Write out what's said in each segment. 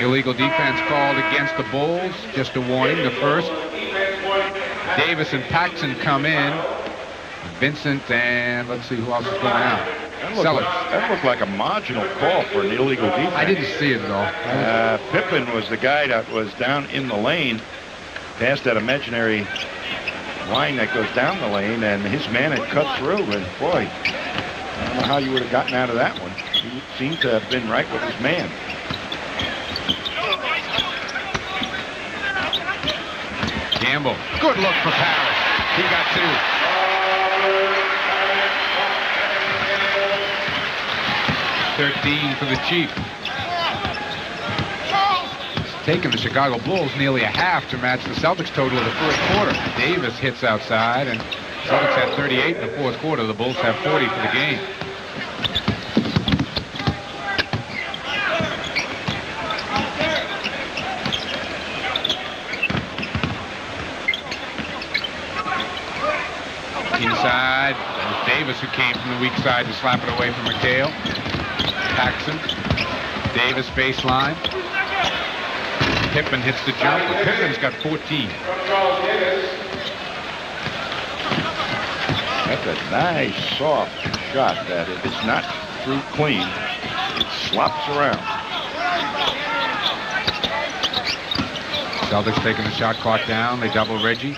Illegal defense called against the Bulls. Just a warning, the first. Davis and Paxson come in. Vincent and let's see who else is going out. That looked like a marginal call for an illegal defense. I didn't see it at all. Pippen was the guy that was down in the lane, past that imaginary line that goes down the lane, and his man had cut through, and boy, I don't know how you would have gotten out of that one. He seemed to have been right with his man. Gamble. Good look for Paris. He got two. $13 for the Chief. It's taken the Chicago Bulls nearly a half to match the Celtics total of the fourth quarter. Davis hits outside, and Celtics had 38 in the fourth quarter. The Bulls have 40 for the game. Inside, it was Davis who came from the weak side to slap it away from McHale. Paxson. Davis baseline. Pippen hits the jumper. Pippen's got 14. That's a nice, soft shot that if it's not through clean, it slops around. Celtics taking the shot clock down. They double Reggie.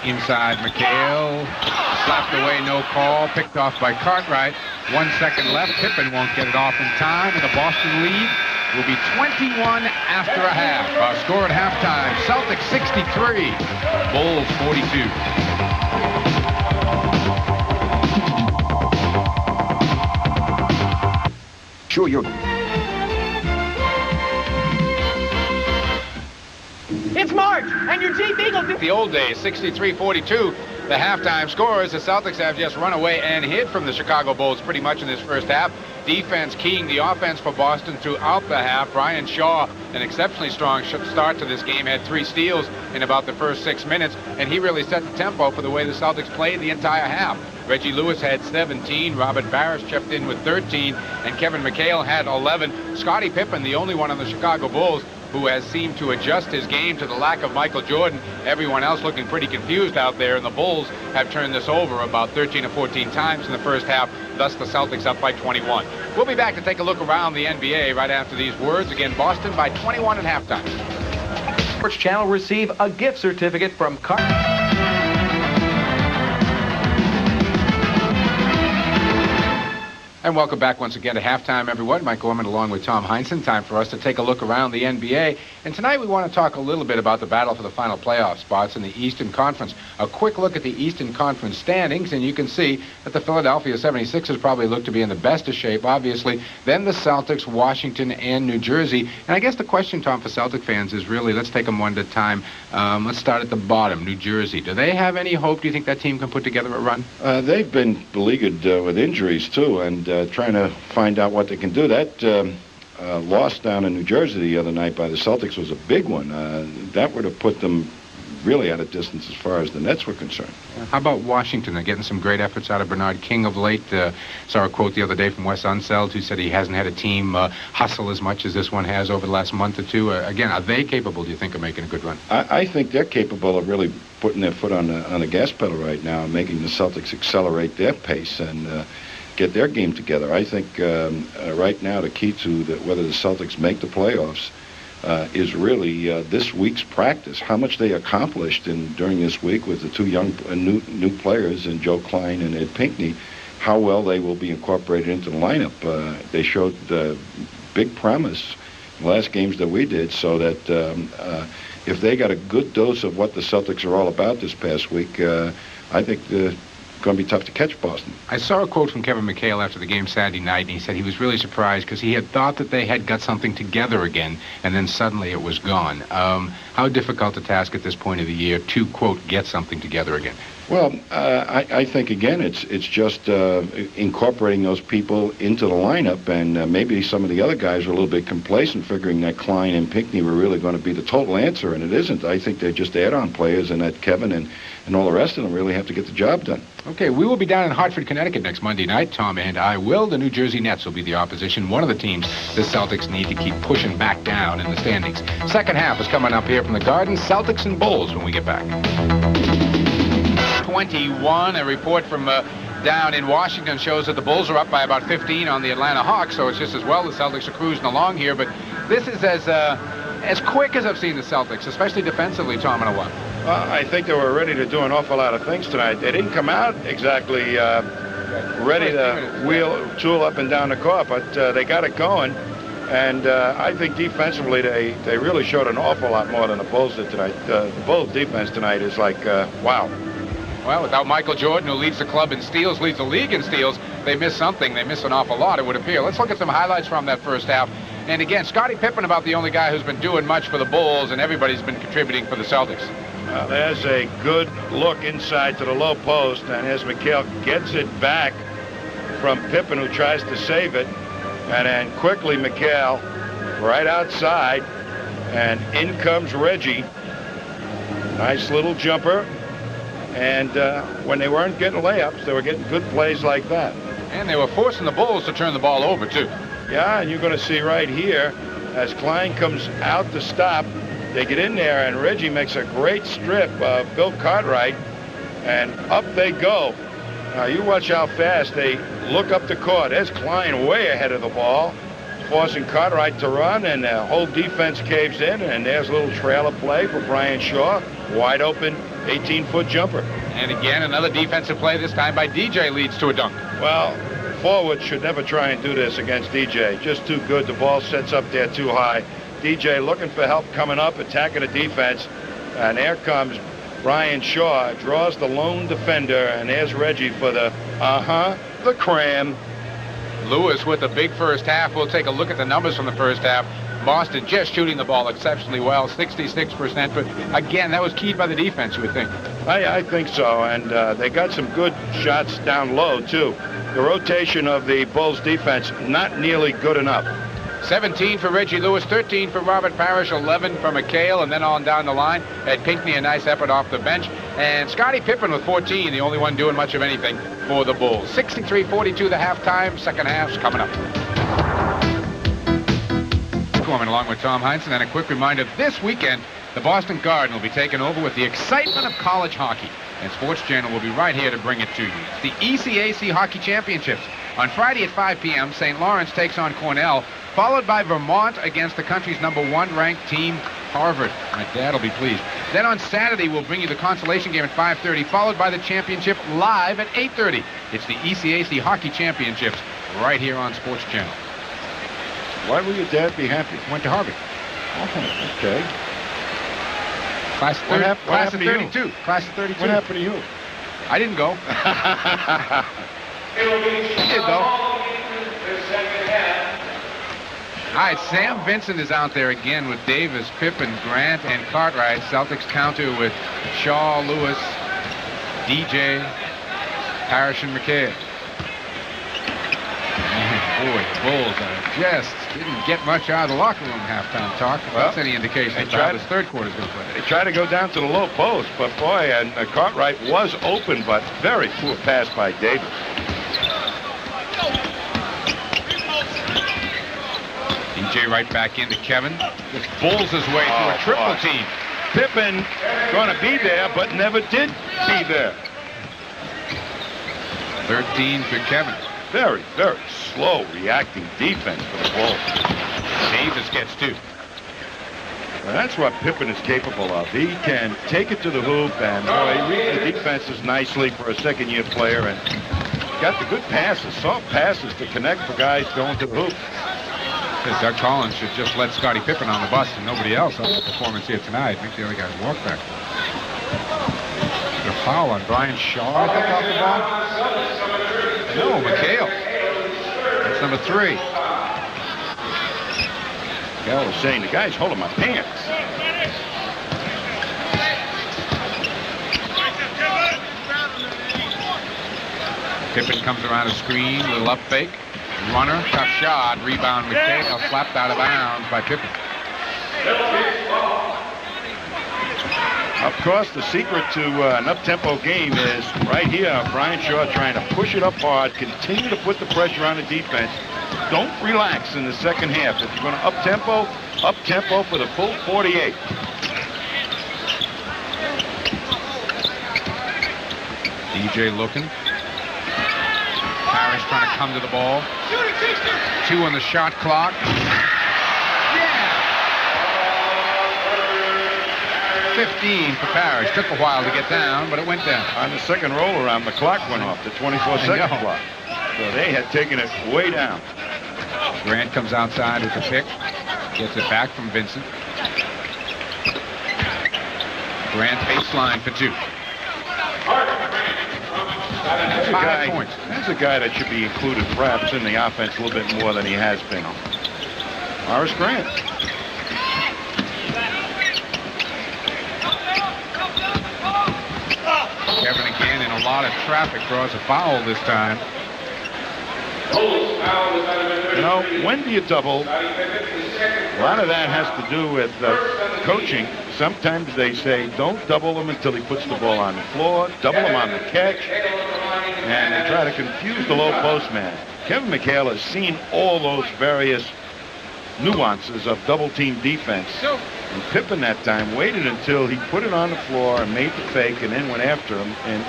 Inside McHale. Slapped away, no call. Picked off by Cartwright. 1 second left. Pippen won't get it off in time, and the Boston lead will be 21 after a half. Our score at halftime, Celtics 63, Bulls 42. Sure, you're... It's March, and your Chief Eagles... The old days, 63-42. The halftime scores, the Celtics have just run away and hid from the Chicago Bulls pretty much in this first half. Defense keying the offense for Boston throughout the half. Brian Shaw, an exceptionally strong start to this game, had 3 steals in about the first 6 minutes, and he really set the tempo for the way the Celtics played the entire half. Reggie Lewis had 17, Robert Barris chipped in with 13, and Kevin McHale had 11. Scottie Pippen, the only one on the Chicago Bulls who has seemed to adjust his game to the lack of Michael Jordan. Everyone else looking pretty confused out there, and the Bulls have turned this over about 13 or 14 times in the first half, thus the Celtics up by 21. We'll be back to take a look around the NBA right after these words. Again, Boston by 21 at halftime. Sports Channel receive a gift certificate from And welcome back once again to halftime, everyone. Mike Gorman along with Tom Heinsohn. Time for us to take a look around the NBA. And tonight we want to talk a little bit about the battle for the final playoff spots in the Eastern Conference. A quick look at the Eastern Conference standings, and you can see that the Philadelphia 76ers probably look to be in the best of shape, obviously. Then the Celtics, Washington, and New Jersey. And I guess the question, Tom, for Celtic fans is really, let's take them one at a time. Let's start at the bottom, New Jersey. Do they have any hope? Do you think that team can put together a run? They've been beleaguered with injuries, too, and trying to find out what they can do. That loss down in New Jersey the other night by the Celtics was a big one. That would have put them really at a distance as far as the Nets were concerned. How about Washington? They're getting some great efforts out of Bernard King of late. Saw a quote the other day from Wes Unseld, who said he hasn't had a team hustle as much as this one has over the last month or two. Again, are they capable, do you think, of making a good run? I think they're capable of really putting their foot on the gas pedal right now and making the Celtics accelerate their pace and get their game together. I think right now the key to whether the Celtics make the playoffs is really this week's practice. How much they accomplished during this week with the two young new players in Joe Klein and Ed Pinckney. How well they will be incorporated into the lineup. They showed big promise in the last games that we did, so that if they got a good dose of what the Celtics are all about this past week, I think going to be tough to catch Boston. I saw a quote from Kevin McHale after the game Saturday night, and he said he was really surprised because he had thought that they had got something together again, and then suddenly it was gone. How difficult a task at this point of the year to, quote, get something together again? Well, I think, again, it's just incorporating those people into the lineup, and maybe some of the other guys are a little bit complacent, figuring that Klein and Pinckney were really going to be the total answer, and it isn't. I think they're just add-on players, and that Kevin and all the rest of them really have to get the job done. Okay, we will be down in Hartford, Connecticut next Monday night. Tom and I will. The New Jersey Nets will be the opposition, one of the teams the Celtics need to keep pushing back down in the standings. Second half is coming up here from the Garden. Celtics and Bulls when we get back. 21, a report from down in Washington shows that the Bulls are up by about 15 on the Atlanta Hawks, so it's just as well the Celtics are cruising along here, but this is as quick as I've seen the Celtics, especially defensively, Tom, in a while. Well, I think they were ready to do an awful lot of things tonight. They didn't come out exactly ready to tool up and down the court, but they got it going. And I think defensively they really showed an awful lot more than the Bulls did tonight. The Bulls defense tonight is like, wow. Well, without Michael Jordan, who leads the club in steals, leads the league in steals, they miss something. They miss an awful lot, it would appear. Let's look at some highlights from that first half. And again, Scottie Pippen about the only guy who's been doing much for the Bulls, and everybody's been contributing for the Celtics. There's a good look inside to the low post, and as McHale gets it back from Pippen, who tries to save it, and then quickly McHale right outside, and in comes Reggie. Nice little jumper. And when they weren't getting layups, they were getting good plays like that. And they were forcing the Bulls to turn the ball over, too. Yeah, and you're going to see right here, as Klein comes out to stop, they get in there, and Reggie makes a great strip of Bill Cartwright, and up they go. Now, you watch how fast they look up the court. There's Klein way ahead of the ball, forcing Cartwright to run, and the whole defense caves in, and there's a little trailer play for Brian Shaw. Wide open 18-foot jumper. And again, another defensive play, this time by DJ, leads to a dunk. Well, forwards should never try and do this against DJ. Just too good. The ball sets up there too high. DJ looking for help coming up, attacking the defense. And there comes Brian Shaw, draws the lone defender, and there's Reggie for the cram. Lewis with a big first half. We'll take a look at the numbers from the first half. Boston just shooting the ball exceptionally well, 66%. But again, that was keyed by the defense, you would think. I think so, and they got some good shots down low, too. The rotation of the Bulls defense, not nearly good enough. 17 for Reggie Lewis, 13 for Robert Parrish, 11 for McHale, and then on down the line. Ed Pinckney, a nice effort off the bench. And Scottie Pippen with 14, the only one doing much of anything for the Bulls. 63-42 the halftime. Second half's coming up. Coming along with Tom Heinsohn, and a quick reminder, this weekend, the Boston Garden will be taken over with the excitement of college hockey. And Sports Channel will be right here to bring it to you. It's the ECAC Hockey Championships. On Friday at 5 p.m., St. Lawrence takes on Cornell, followed by Vermont against the country's #1 ranked team, Harvard. My dad will be pleased. Then on Saturday, we'll bring you the consolation game at 5:30, followed by the championship live at 8:30. It's the ECAC Hockey Championships right here on Sports Channel. Why will your dad be happy? Went to Harvard. Oh, okay. Class of 32. Class of 32. What happened to you? I didn't go. He did, though. All right, Sam Vincent is out there again with Davis, Pippen, Grant, and Cartwright. Celtics counter with Shaw, Lewis, DJ, Parrish, and McHale. Boy, the Bulls just didn't get much out of the locker room halftime talk. If that's any indication of how this third quarter's going to play. They tried to go down to the low post, but boy, and Cartwright was open, but very poor pass by Davis. DJ right back into Kevin. Just bulls his way through a triple team. Pippen going to be there, but never did be there. 13 for Kevin. Very, very slow reacting defense for the Bulls. Davis gets 2. Well, that's what Pippen is capable of. He can take it to the hoop, and boy, he reads the defenses nicely for a second-year player, and got the good passes, soft passes to connect for guys going to the hoop. Doug Collins should just let Scottie Pippen on the bus and nobody else on the performance here tonight. Make the other guys walk back. The foul on Brian Shaw, I think, off the ball. No, McHale. That's number 3. Gal was saying, the guy's holding my pants. Pippen comes around a screen, little up fake. Runner, tough shot, rebound McHale, slapped out of bounds by Pippen. Of course, the secret to an up-tempo game is right here. Brian Shaw trying to push it up hard, continue to put the pressure on the defense. Don't relax in the second half. If you're going to up-tempo for the full 48. DJ looking. Parrish trying to come to the ball. 2 on the shot clock. Yeah! 15 for Parrish. Took a while to get down, but it went down. On the second roll around, the clock went off, the 24-second clock. So they had taken it way down. Grant comes outside with the pick. Gets it back from Vincent. Grant baseline for 2. That's a guy that should be included perhaps in the offense a little bit more than he has been. Horace Grant. Kevin again in a lot of traffic, draws a foul this time. You know, when do you double? A lot of that has to do with coaching. Sometimes they say don't double him until he puts the ball on the floor, double him on the catch, and they try to confuse the low post man. Kevin McHale has seen all those various nuances of double-team defense. And Pippen that time waited until he put it on the floor and made the fake and then went after him, and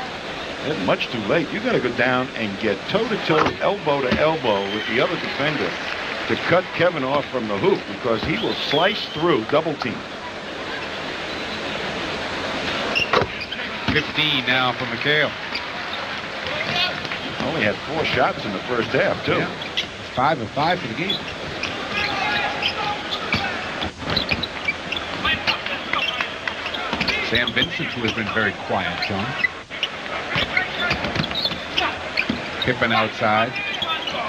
it's much too late. You got to go down and get toe-to-toe, elbow-to-elbow with the other defender to cut Kevin off from the hoop, because he will slice through double-team. 15 now for McHale. Only had 4 shots in the first half, too. Yeah. 5 of 5 for the game. Sam Vincent, who has been very quiet, John. Pippen outside.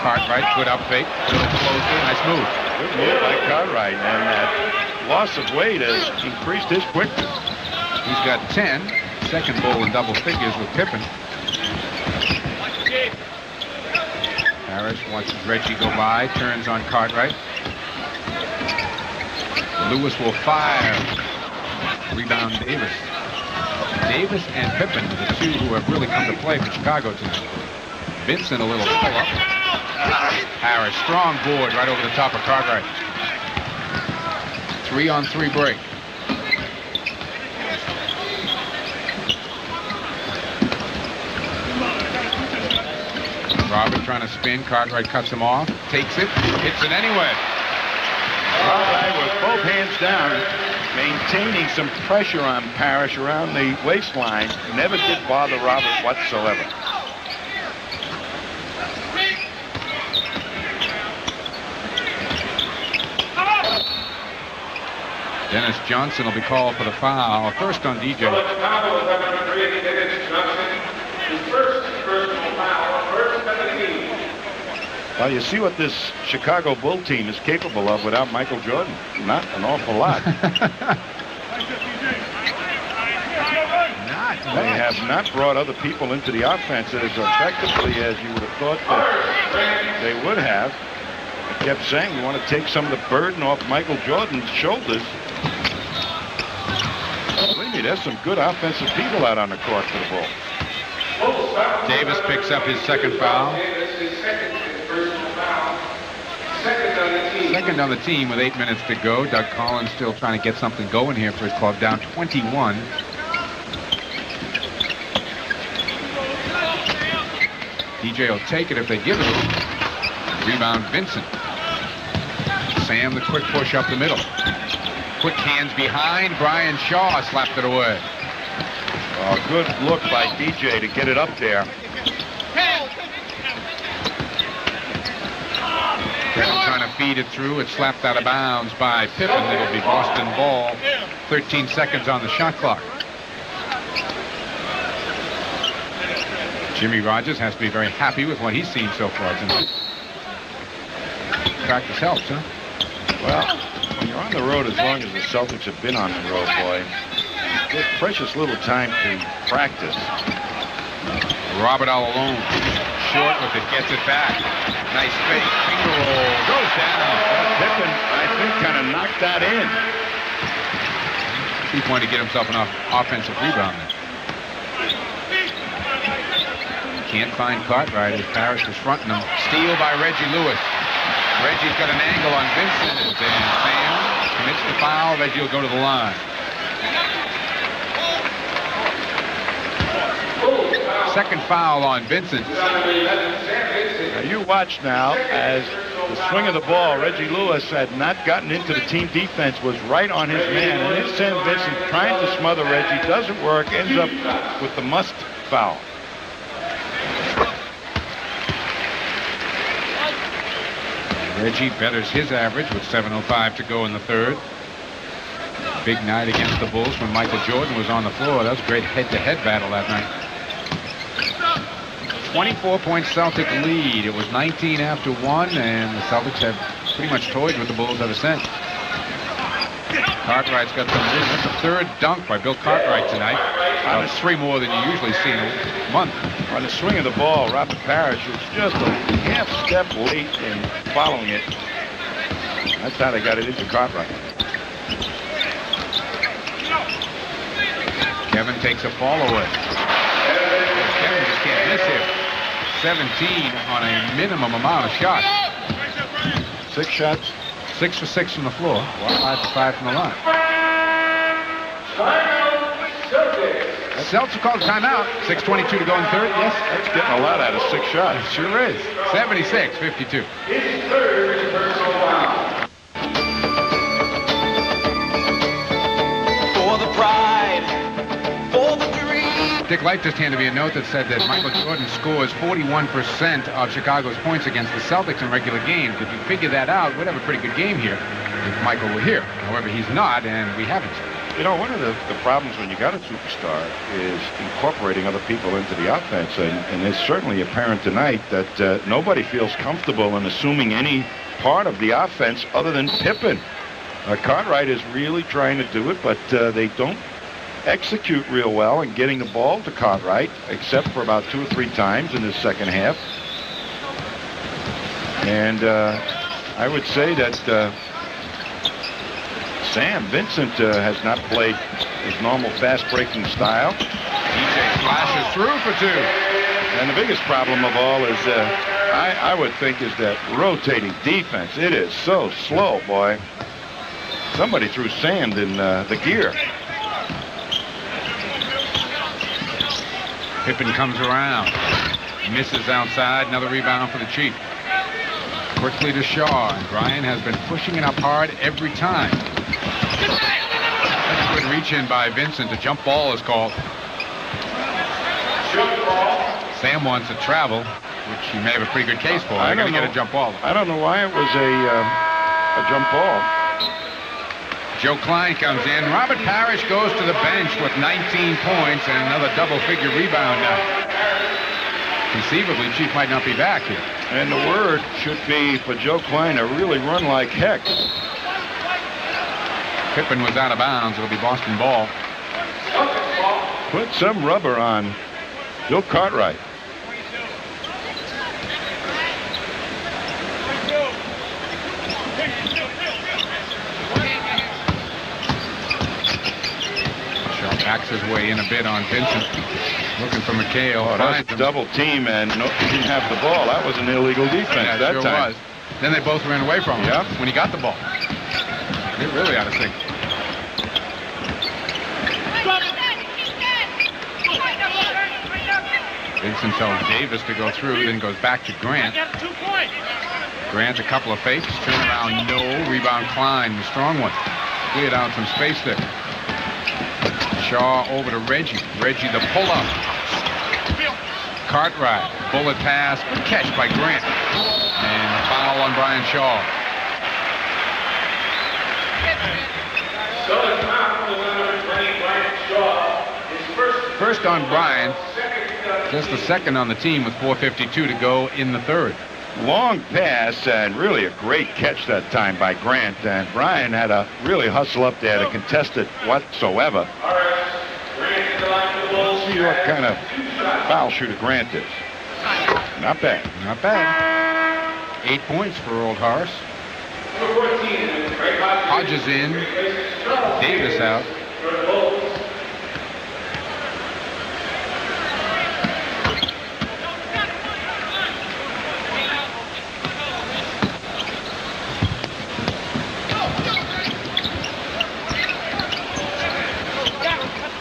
Cartwright, good up fake. A little closer. Nice move. Good move by Cartwright, and that loss of weight has increased his quickness. He's got 10. Second bowl in double figures with Pippen. Harris watches Reggie go by, turns on Cartwright. Lewis will fire. Rebound Davis. Davis and Pippen are the 2 who have really come to play for Chicago tonight. Vincent a little pull-up. Harris, strong board right over the top of Cartwright. 3-on-3 break. Robert trying to spin. Cartwright cuts him off. Takes it. Hits it anyway. Cartwright with both hands down, maintaining some pressure on Parrish around the waistline. Never did bother Robert whatsoever. Dennis Johnson will be called for the foul. First on DJ. Well, you see what this Chicago Bull team is capable of without Michael Jordan. Not an awful lot. They have not brought other people into the offense as effectively as you would have thought that they would have. I kept saying we want to take some of the burden off Michael Jordan's shoulders. Believe me, there's some good offensive people out on the court for the Bulls. Davis picks up his second foul. Second on the team with 8 minutes to go. Doug Collins still trying to get something going here for his club, down 21. DJ will take it if they give it to him. Rebound Vincent. Sam the quick push up the middle. Quick hands behind. Brian Shaw slapped it away. Oh, good look by DJ to get it up there. Kevin trying to feed it through. It's slapped out of bounds by Pippen. It'll be Boston ball. 13 seconds on the shot clock. Jimmy Rogers has to be very happy with what he's seen so far tonight. Practice helps, huh? Well, when you're on the road as long as the Celtics have been on the road, boy, get precious little time to practice. Robert all alone. short with it, gets it back. Nice fake, finger roll, goes down. Pippen, I think, kind of knocked that in. He's going to get himself an offensive rebound. Can't find Cartwright as Parrish is fronting him. Steal by Reggie Lewis. Reggie's got an angle on Vincent, and Sam commits the foul. Reggie will go to the line. Second foul on Vincent. Now you watch now as the swing of the ball. Reggie Lewis had not gotten into the team defense, was right on his man, and then Sam Vincent trying to smother Reggie, doesn't work, ends up with the must foul. Reggie betters his average with 7:05 to go in the third. Big night against the Bulls when Michael Jordan was on the floor. That was a great head-to-head battle that night. 24-point Celtic lead. It was 19 after 1, and the Celtics have pretty much toyed with the Bulls ever since. Cartwright's got some room. That's the third dunk by Bill Cartwright tonight. That's 3 more than you usually see in a month. On the swing of the ball, Robert Parrish was just a half step late in following it. That's how they got it into Cartwright. Kevin takes a fall away. Kevin just can't miss here. 17 on a minimum amount of shots. 6 shots. 6 for 6 from the floor. 5 for 5 from the line. Celtics called a timeout. 6:22 to go in third. Yes, That's getting a lot out of 6 shots. it sure is. 76-52. For the pride, for the dream. Dick Light just handed me a note that said that Michael Jordan scores 41% of Chicago's points against the Celtics in regular games. If you figure that out, we'd have a pretty good game here if Michael were here. However, he's not, and we haven't. You know, one of the problems when you got a superstar is incorporating other people into the offense, and it's certainly apparent tonight that nobody feels comfortable in assuming any part of the offense other than Pippen. Cartwright is really trying to do it, but they don't execute real well in getting the ball to Cartwright, except for about 2 or 3 times in the second half. And I would say that Sam Vincent has not played his normal fast-breaking style. DJ flashes through for 2. And the biggest problem of all is, I would think, is that rotating defense. It is so slow, boy. Somebody threw sand in the gear. Pippen comes around. Misses outside. Another rebound for the Chief. Quickly to Shaw. And Brian has been pushing it up hard every time. That's a good reach in by Vincent. A jump ball is called. Sam wants to travel, which he may have a pretty good case for. They're going to get a jump ball. I don't know why it was a jump ball. Joe Klein comes in. Robert Parrish goes to the bench with 19 points and another double-figure rebound now. Conceivably, Chief might not be back here. And the word should be for Joe Klein to really run like heck. Pippen was out of bounds. It'll be Boston ball. Put some rubber on Bill Cartwright. Shaw backs his way in a bit on Vincent. Looking for McHale. Oh, that's a double team, and he didn't have the ball. That was an illegal defense that sure time. Was. Then they both ran away from him. Yeah. When he got the ball. It really ought to sink. Vincent tells Davis to go through, then goes back to Grant. Grant a couple of fakes, turn around, no. Rebound Klein, the strong one. Cleared out some space there. Shaw over to Reggie. Reggie the pull-up. Cartwright, bullet pass, good catch by Grant. And a foul on Brian Shaw. First on Brian, just the second on the team with 4:52 to go in the third. Long pass and really a great catch that time by Grant. And Brian had to really hustle up there to contest it whatsoever. Let's see what kind of foul shooter Grant is. Not bad. Not bad. 8 points for old Horace. Hodges in. Davis out.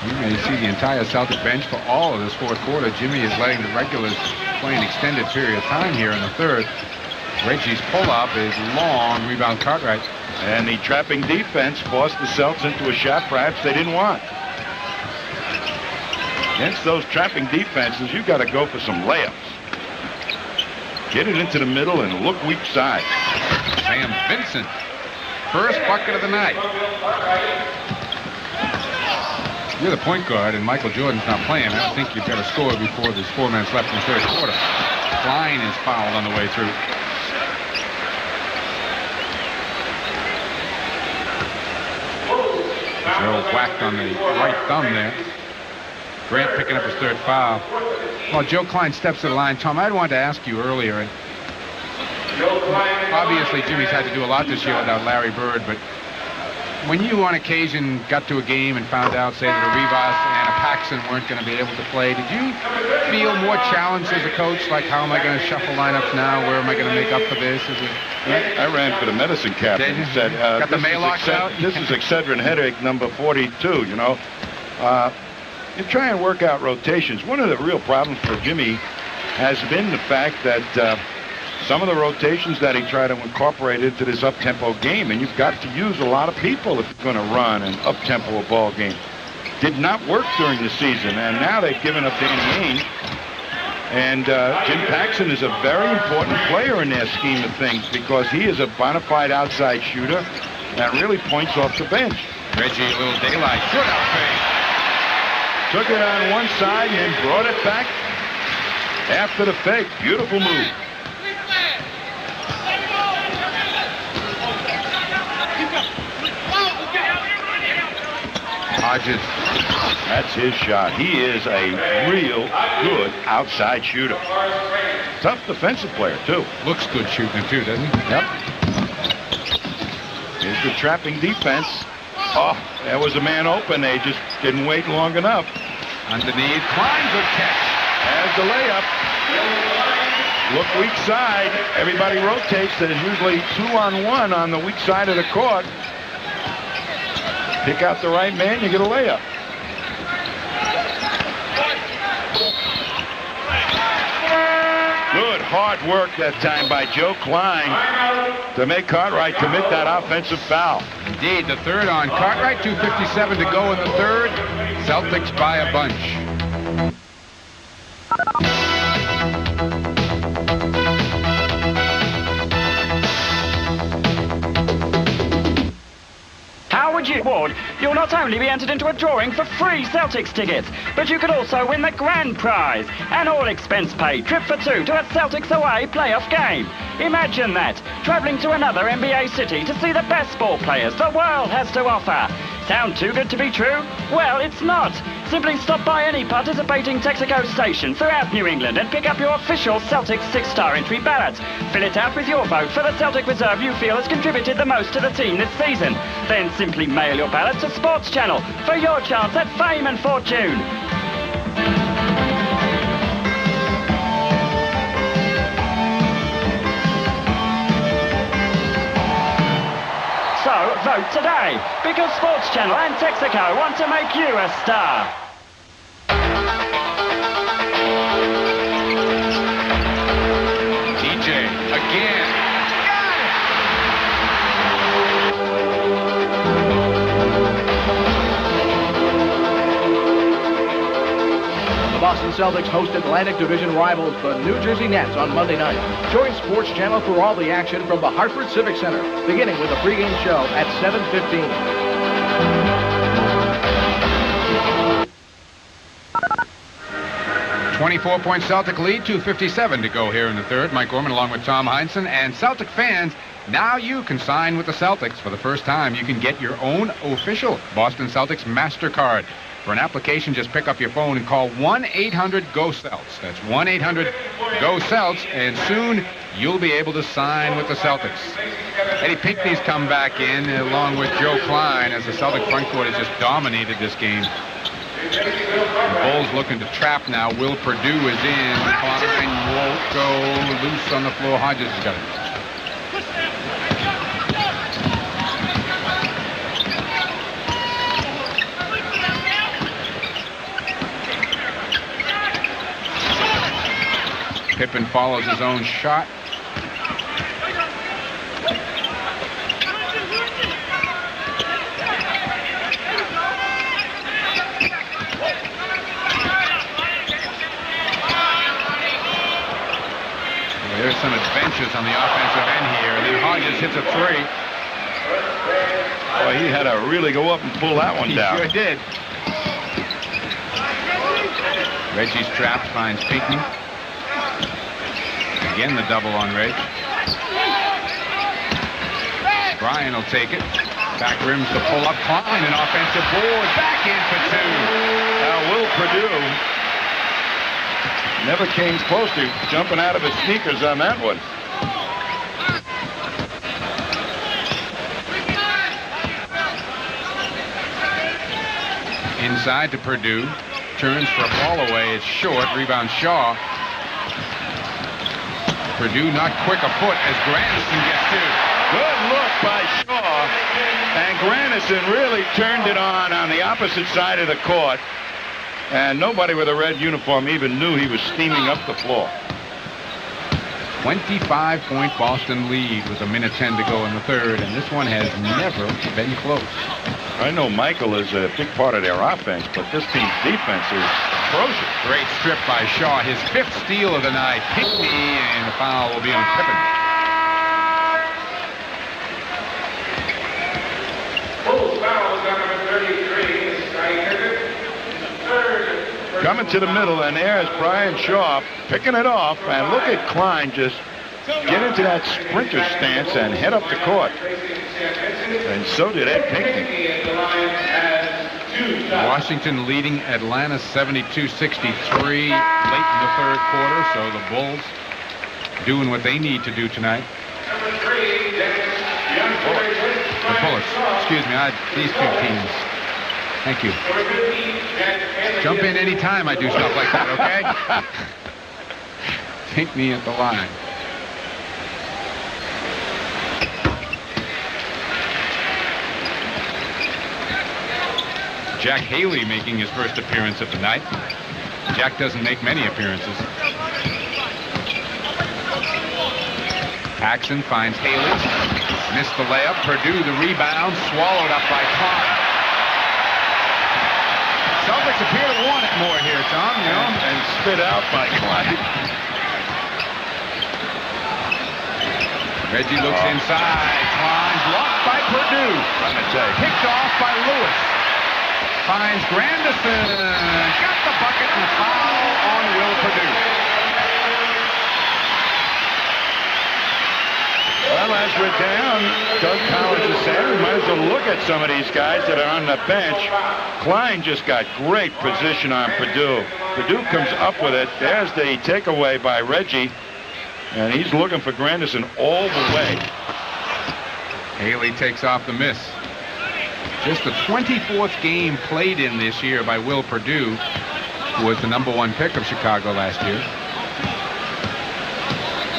You may see the entire Celtic bench for all of this fourth quarter. Jimmy is letting the regulars play an extended period of time here in the third. Reggie's pull-up is long. Rebound Cartwright. And the trapping defense forced the Celts into a shot perhaps they didn't want. Against those trapping defenses, you've got to go for some layups. Get it into the middle and look weak side. Sam Vincent. First bucket of the night. You're the point guard, and Michael Jordan's not playing. I don't think you've got to score before there's 4 minutes left in the third quarter. Klein is fouled on the way through. Joe whacked on the right thumb there. Grant picking up his third foul. Well, Joe Klein steps to the line. Tom, I wanted to ask you earlier, and obviously Jimmy's had to do a lot this year without Larry Bird, but when you on occasion got to a game and found out, say, that a Rivas and a Paxson weren't going to be able to play, did you feel more challenged as a coach? Like, how am I going to shuffle lineups now? Where am I going to make up for this? I ran for the medicine cabinet and said, got the Maylocks out? This is Excedrin headache number 42, you know. You try and work out rotations. One of the real problems for Jimmy has been the fact that some of the rotations that he tried to incorporate into this up-tempo game, and you've got to use a lot of people if you're going to run an up-tempo ball game. Did not work during the season, and now they've given up Danny Ainge. And Jim Paxson is a very important player in their scheme of things because he is a bona fide outside shooter that really points off the bench. Reggie, a little daylight. Good out fade. Took it on one side and then brought it back after the fake. Beautiful move. Hodges. That's his shot. He is a real good outside shooter. Tough defensive player, too. Looks good shooting, too, doesn't he? Yep. Here's the trapping defense. Oh, there was a man open. They just didn't wait long enough. Underneath. Klein, good catch. As the layup. Look weak side. Everybody rotates. There's usually 2-on-1 on the weak side of the court. Pick out the right man, you get a layup. Good hard work that time by Joe Klein to make Cartwright commit that offensive foul. Indeed, the third on Cartwright. 2:57 to go in the third. Celtics by a bunch. You'll not only be entered into a drawing for free Celtics tickets, but you could also win the grand prize, an all-expense-paid trip for two to a Celtics away playoff game. Imagine that, travelling to another NBA city to see the best sport players the world has to offer. Sound too good to be true? Well, it's not. Simply stop by any participating Texaco station throughout New England and pick up your official Celtics 6-star entry ballot. Fill it out with your vote for the Celtic reserve you feel has contributed the most to the team this season. Then simply mail your ballot to Sports Channel for your chance at fame and fortune. So, vote today, because Sports Channel and Texaco want to make you a star. TJ, again. The Boston Celtics host Atlantic Division rivals, the New Jersey Nets, on Monday night. Join Sports Channel for all the action from the Hartford Civic Center, beginning with a pregame show at 7:15. 24-point Celtic lead, 2:57 to go here in the third. Mike Gorman along with Tom Heinsohn. And Celtic fans, now you can sign with the Celtics. For the first time, you can get your own official Boston Celtics MasterCard. For an application, just pick up your phone and call 1-800-GO-CELTS. That's 1-800-GO-CELTS, and soon you'll be able to sign with the Celtics. Eddie Pinckney's come back in along with Joe Klein as the Celtic front court has just dominated this game. The Bulls looking to trap now. Will Perdue is in. Klein won't go loose on the floor. Hodges has got it. Pippen follows his own shot. There's some adventures on the offensive end here. And then Hodges hits a three. Boy, he had to really go up and pull that one down. He sure did. Reggie's trapped, finds Pinckney. Again, the double on Reg. Bryan will take it. Back rims to pull up. Klein, an offensive board. Back in for two. Now, Will Perdue never came close to jumping out of his sneakers on that one. Inside to Perdue. Turns for a ball away. It's short. Rebound Shaw. Perdue not quick a foot as Grandison gets two. Good look by Shaw. And Grandison really turned it on the opposite side of the court. And nobody with a red uniform even knew he was steaming up the floor. 25-point Boston lead with 1:10 to go in the third, and this one has never been close. I know Michael is a big part of their offense, but this team's defense is atrocious. Great strip by Shaw, his 5th steal of the night. Pinckney, and the foul will be on Pippen. Coming to the middle, and there's Brian Shaw picking it off, and look at Klein just get into that sprinter stance and head up the court. And so did Ed Pinckney. Washington leading Atlanta 72-63 late in the third quarter, so the Bulls doing what they need to do tonight. The Bullets, excuse me, these two teams. Thank you. Jump in any time I do stuff like that, okay? Pinckney at the line. Jack Haley making his first appearance of the night. Jack doesn't make many appearances. Paxson finds Haley. Missed the layup. Perdue the rebound. Swallowed up by Klein. Celtics appear to want it more here, Tom, you know. And spit out by Klein. Reggie looks inside. Klein blocked by Perdue. Picked off by Lewis. Finds Grandison. Got the bucket and a foul on Will Perdue. Well, as we're down, Doug Collins is saying we might as well look at some of these guys that are on the bench. Klein just got great position on Perdue. Perdue comes up with it. There's the takeaway by Reggie. And he's looking for Grandison all the way. Haley takes off the miss. Just the 24th game played in this year by Will Perdue, who was the #1 pick of Chicago last year.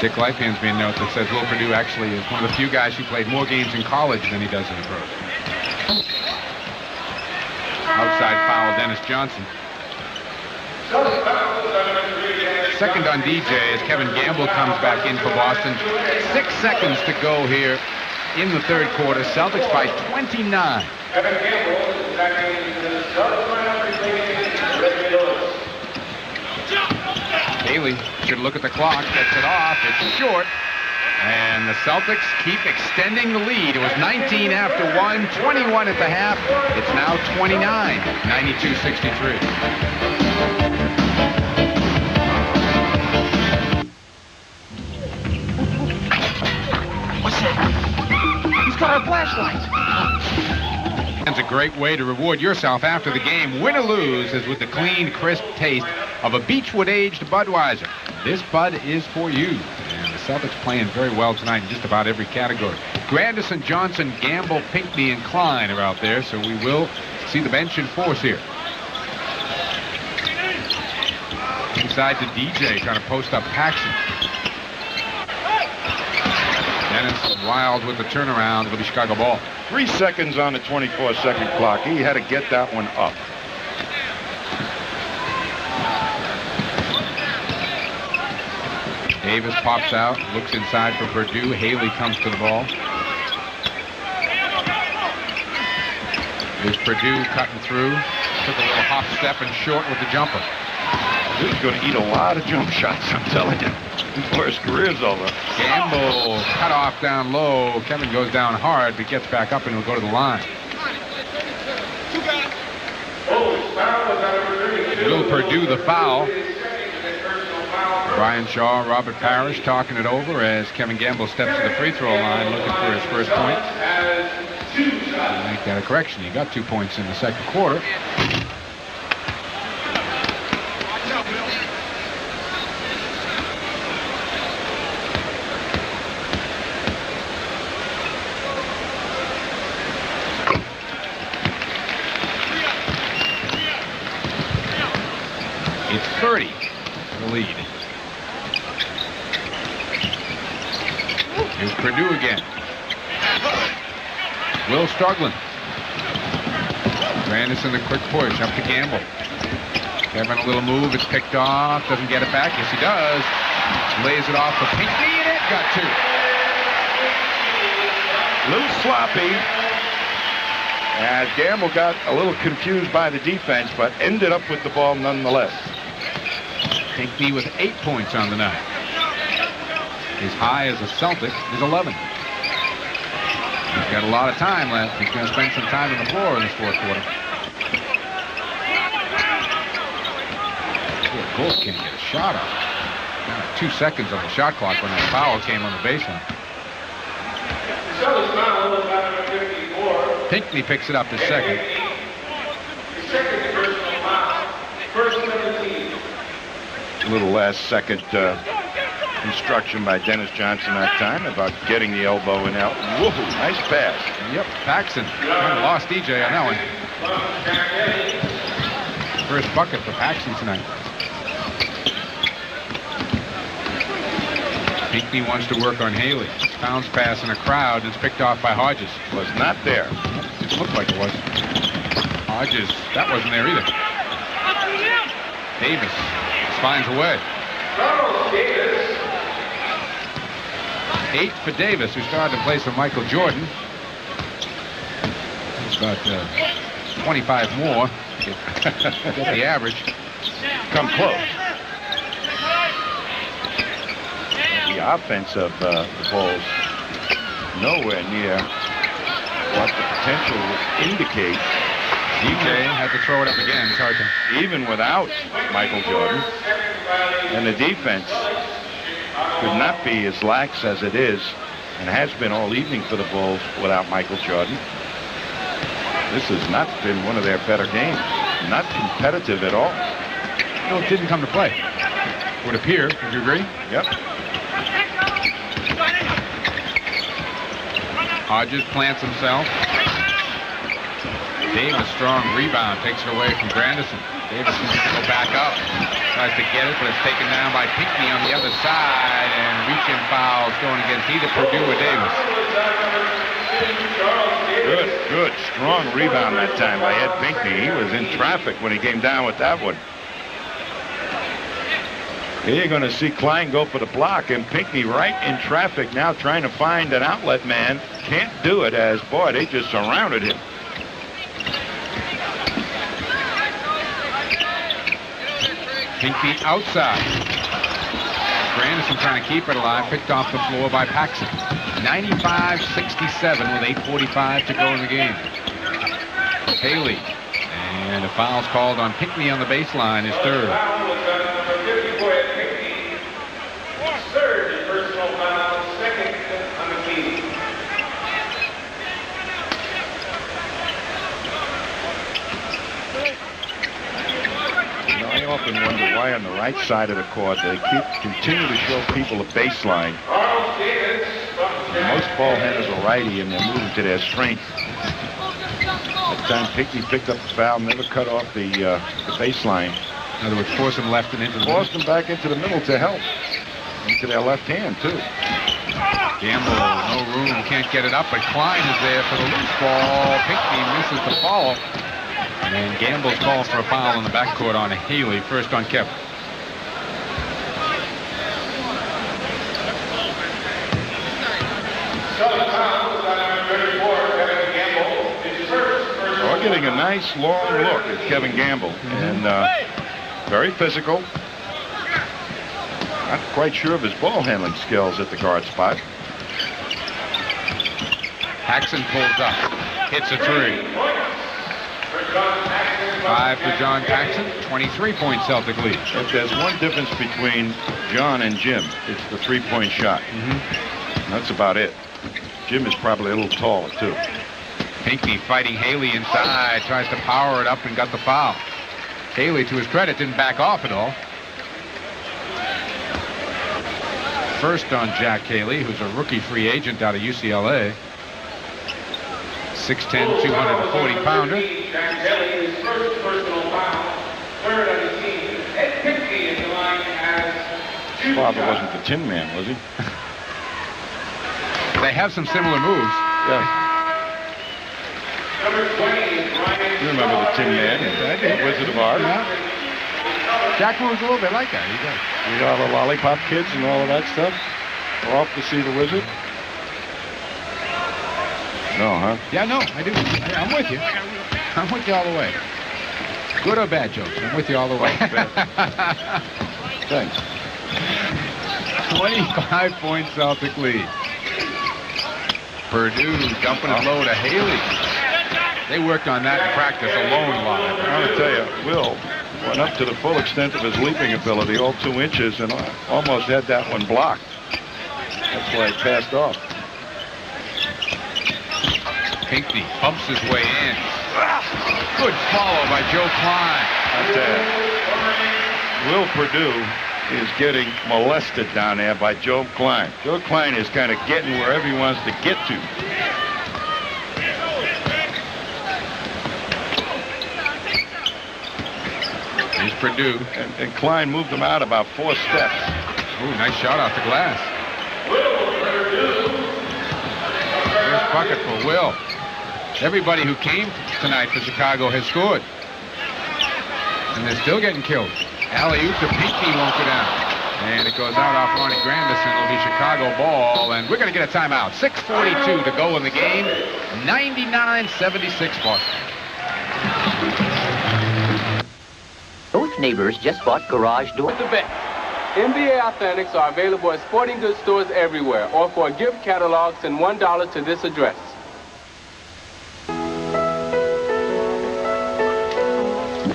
Dick Lifehand's made a note that says Will Perdue actually is one of the few guys who played more games in college than he does in the pros. Outside foul, Dennis Johnson. Second on DJ as Kevin Gamble comes back in for Boston. 6 seconds to go here in the third quarter. Celtics by 29. Haley should look at the clock, gets it off, it's short, and the Celtics keep extending the lead. It was 19 after 1, 21 at the half. It's now 29, 92-63. What's that? He's got our flashlights. It's a great way to reward yourself after the game. Win or lose is with the clean, crisp taste of a Beechwood-aged Budweiser. This Bud is for you. And the Celtics playing very well tonight in just about every category. Grandison, Johnson, Gamble, Pinckney, and Klein are out there, so we will see the bench in force here. Inside to DJ, trying to post up Paxson. Dennis Wild with the turnaround. It'll be Chicago ball. 3 seconds on the 24-second clock. He had to get that one up. Davis pops out, looks inside for Purdue. Haley comes to the ball. Here's Purdue cutting through. Took a little hop step and short with the jumper. He's going to eat a lot of jump shots, I'm telling you, before his career's over. Gamble cut off down low. Kevin goes down hard, but gets back up and will go to the line. Will Purdue the foul. Brian Shaw, Robert Parrish talking it over as Kevin Gamble steps to the free throw line looking for his first point. He'll make that a correction. He got 2 points in the second quarter. It's 30 for the lead. Here's Purdue again. Will struggling. Grandison the quick push up to Gamble. Kevin a little move. It's picked off. Doesn't get it back. Yes, he does. Lays it off for Pinckney, and it got 2. A little sloppy. As Gamble got a little confused by the defense, but ended up with the ball nonetheless. Pinckney with 8 points on the night. His high as a Celtic is 11. He's got a lot of time left. He's going to spend some time on the floor in this fourth quarter. Bulls can't get a shot off. Down to 2 seconds on the shot clock when that foul came on the baseline. Pinckney picks it up his second. A little last second instruction by Dennis Johnson that time about getting the elbow in out. Whoa, nice pass. Yep, Paxson kind of lost DJ on that one. First bucket for Paxson tonight. Pinckney wants to work on Haley. Bounce pass in a crowd and it's picked off by Hodges. Was not there. It looked like it was. Hodges, that wasn't there either. Davis finds a way. 8 for Davis, who started to play some Michael Jordan. He's about 25 more. Get the average. Come close. The offense of the Bulls nowhere near what the potential would indicate. DJ had to throw it up again. It's hard to... Even without Michael Jordan. And the defense could not be as lax as it is and has been all evening for the Bulls without Michael Jordan. This has not been one of their better games. Not competitive at all. No, it didn't come to play. Would appear. Would you agree? Yep. Hodges plants himself. Davis, strong rebound, takes it away from Grandison. Davis wants to go back up. Tries to get it, but it's taken down by Pinckney on the other side. And reach-in fouls going against either Purdue or Davis. Good, strong rebound that time by Ed Pinckney. He was in traffic when he came down with that one. Here you're going to see Klein go for the block, and Pinckney right in traffic now trying to find an outlet man. Can't do it as, boy, they just surrounded him. Pinckney outside. Grandison trying to keep it alive. Picked off the floor by Paxson. 95-67 with 8:45 to go in the game. Haley. And a foul's called on Pinckney on the baseline, his third. often wonder why on the right side of the court they continue to show people a baseline. Most ball handlers are righty, and they're moving to their strength. That time Pinckney picked up the foul, never cut off the baseline. In other words, force him left and into the Forced them back into the middle to help. Into their left hand, too. Gamble, no room, can't get it up, but Klein is there for the loose ball. Pinckney misses the follow. And Gamble's called for a foul in the backcourt on Haley, first on Kevin. We're getting a nice long look at Kevin Gamble. And very physical. Not quite sure of his ball handling skills at the guard spot. Paxson pulls up, hits a three. 5 for John Paxson, 23-point Celtic lead. If there's one difference between John and Jim, it's the three-point shot. That's about it. Jim is probably a little taller, too. Pinckney fighting Haley inside, tries to power it up and got the foul. Haley, to his credit, didn't back off at all. First on Jack Haley, who's a rookie free agent out of UCLA. 6'10", 240-pounder. Jack Haley, his first personal foul, third on the team. Ed Pinckney in the line has two Father shots. wasn't the Tin Man, was he? They have some similar moves. Yeah. Number 20 is Ryan. You remember the Tin Man? The Wizard of Oz? Jack moves a little bit like that. He does. You know, the Lollipop Kids and all of that stuff? We're off to see the Wizard? No, huh? Yeah, no, I do. I'm with you. I'm with you all the way. Good or bad jokes, I'm with you all the way. Thanks. 25-point Celtic lead. Purdue dumping it low to Haley. They worked on that in practice alone a lot. I'm going to tell you, Will went up to the full extent of his leaping ability, all 2 inches, and almost had that one blocked. That's why it passed off. Pinckney bumps his way in. Good follow by Joe Klein. I tell you, Will Purdue is getting molested down there by Joe Klein. Joe Klein is kind of getting wherever he wants to get to. Here's Purdue. And Klein moved him out about 4 steps. Ooh, nice shot off the glass. First bucket for Will. Everybody who came tonight for Chicago has scored. And they're still getting killed. Alley-oop to Pinckney won't go down. And it goes out off Ronnie Grandison. It'll be Chicago ball. And we're going to get a timeout. 6:42 to go in the game. 99-76 Boston. Both neighbors just bought garage door. The best. NBA Authentics are available at sporting goods stores everywhere, or for a gift catalog, send $1 to this address.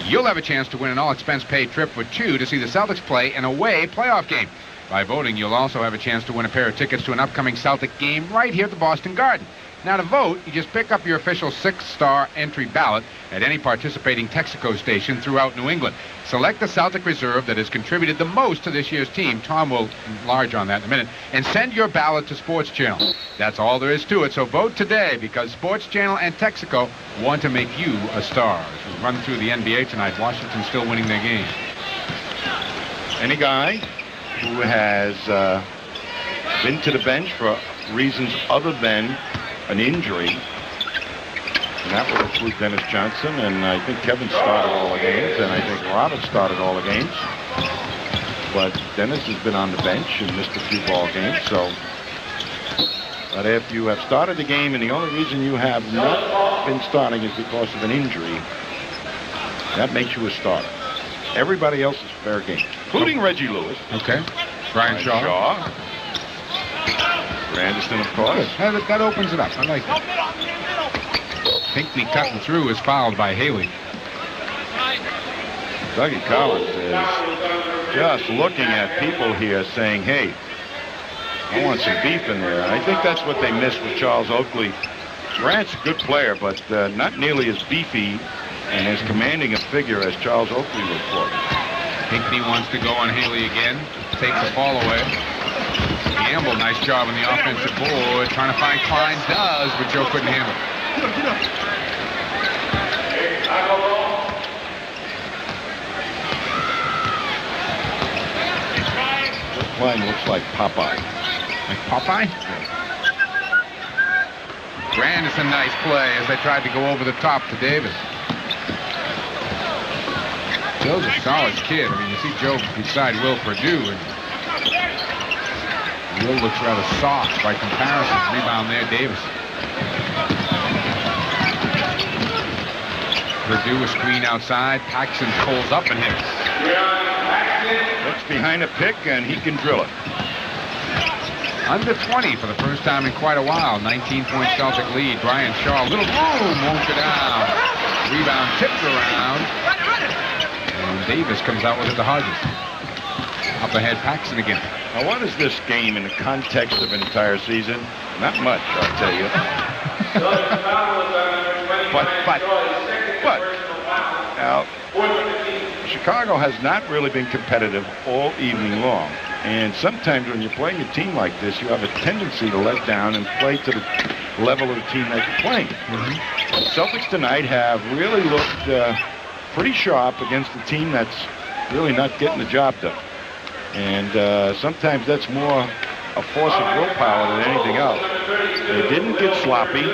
You'll have a chance to win an all-expense-paid trip for 2 to see the Celtics play an away playoff game. By voting, you'll also have a chance to win a pair of tickets to an upcoming Celtic game right here at the Boston Garden. Now, to vote, you just pick up your official 6-star entry ballot at any participating Texaco station throughout New England. Select the Celtic reserve that has contributed the most to this year's team. Tom will enlarge on that in a minute. And send your ballot to Sports Channel. That's all there is to it. So vote today, because Sports Channel and Texaco want to make you a star. As we run through the NBA tonight, Washington's still winning their game. Any guy who has been to the bench for reasons other than an injury, and that would include Dennis Johnson, and I think Kevin started all the games, and I think Robert started all the games. But Dennis has been on the bench and missed a few ball games, so. But if you have started the game and the only reason you have not been starting is because of an injury, that makes you a starter. Everybody else is fair game, including Reggie Lewis. Okay. Brian Shaw. Anderson, of course. That opens it up. I like that. Pinckney cutting through is fouled by Haley. Dougie Collins is just looking at people here saying, hey, I want some beef in there. And I think that's what they missed with Charles Oakley. Grant's a good player, but not nearly as beefy and as commanding a figure as Charles Oakley was for. Pinckney wants to go on Haley again. Takes the ball away. Gamble, nice job on the offensive board. Trying to find Klein. Does, but Joe couldn't handle it. Klein looks like Popeye. Like Popeye? Grandison, nice play as they tried to go over the top to Davis. Joe's a solid kid. I mean, you see Joe beside Will Perdue, and Will looks rather soft by comparison. Rebound there, Davis. Perdue a screen outside. Paxson pulls up and hits. Looks behind a pick, and he can drill it. Under 20 for the first time in quite a while. 19-point Celtic lead. Brian Shaw, little boom, won't go down. Rebound tipped around. And Davis comes out with it to Hodges. Up ahead, Paxson again. Now, what is this game in the context of an entire season? Not much, I'll tell you. but now, Chicago has not really been competitive all evening long. And sometimes when you're playing a team like this, you have a tendency to let down and play to the level of the team that you're playing. The Celtics tonight have really looked pretty sharp against a team that's really not getting the job done. And sometimes that's more a force of willpower than anything else. They didn't get sloppy.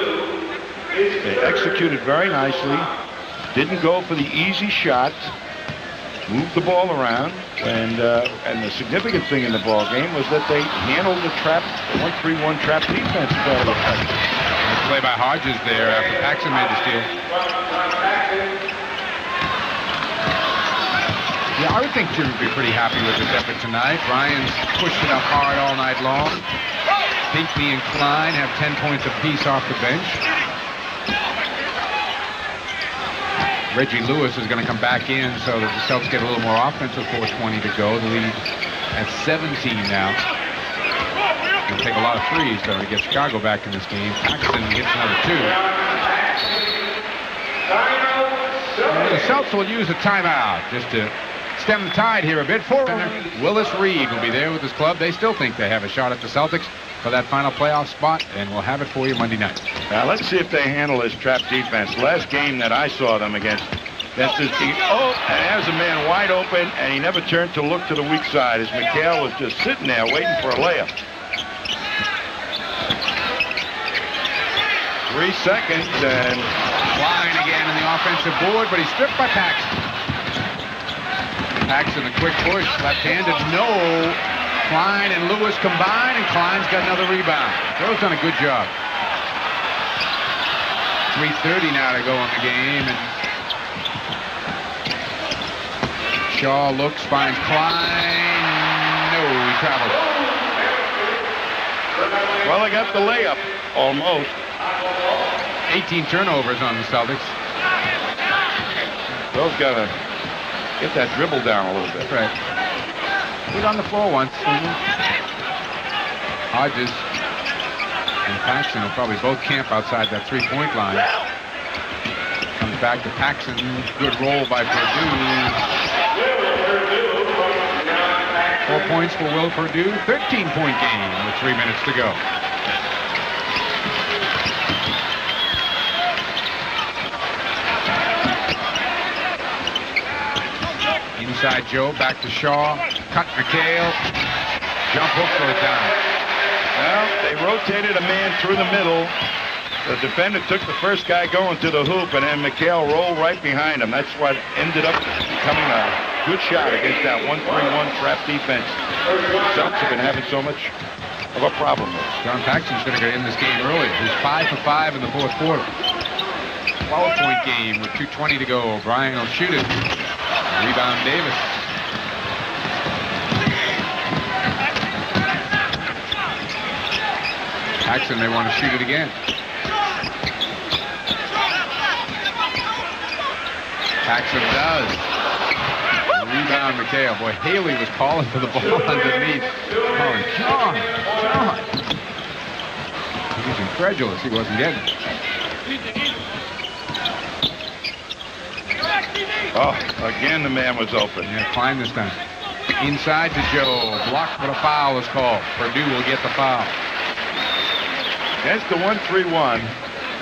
They executed very nicely. Didn't go for the easy shot. Moved the ball around. And the significant thing in the ball game was that they handled the trap, 1-3-1 trap defense fairly effectively. Nice play by Hodges there after Paxson made the steal. Yeah, I would think Jim would be pretty happy with this effort tonight. Ryan's pushed it up hard all night long. Pinckney and Klein have 10 points apiece off the bench. Reggie Lewis is going to come back in so that the Celtics get a little more offense with 4:20 to go. The lead at 17 now. It'll take a lot of threes, though, to get Chicago back in this game. Paxson gets another 2. And the Celtics will use a timeout just to stem the tide here a bit. Willis Reed will be there with his club. They still think they have a shot at the Celtics for that final playoff spot, and we'll have it for you Monday night. Now let's see if they handle this trap defense. Last game that I saw them against this team. Oh, and there's a man wide open, and he never turned to look to the weak side as McHale was just sitting there waiting for a layup. 3 seconds, and Klein again in the offensive board, but he's stripped by Paxson. Paxson, a quick push, left-handed, no. Klein and Lewis combine, and Klein's got another rebound. Joe's done a good job. 3:30 now to go in the game, and Shaw looks, finds Klein. No, he traveled. Well, they got the layup, almost. 18 turnovers on the Celtics. Joe's got to get that dribble down a little bit. Right. He's on the floor once. Hodges and Paxson will probably both camp outside that three-point line. Comes back to Paxson. Good roll by Perdue. 4 points for Will Perdue. 13-point game with 3 minutes to go. Inside Joe, back to Shaw. Cut McHale. Jump hook goes down. Well, they rotated a man through the middle. The defender took the first guy going to the hoop, and then McHale rolled right behind him. That's what ended up becoming a good shot against that 1-3-1 trap defense. The Celtics have been having so much of a problem with. John Paxson should have got in this game early. He's 5 for 5 in the fourth quarter. 12-point game with 2:20 to go. O'Brien will shoot it. Rebound Davis. Paxson may want to shoot it again. Paxson does. Rebound McHale. Boy, Haley was calling for the ball underneath. Oh, John. He was incredulous. He wasn't getting it. Oh, again the man was open. Yeah, Klein this time. Inside to Joe. Blocked, but a foul is called. Purdue will get the foul. Against the 1-3-1,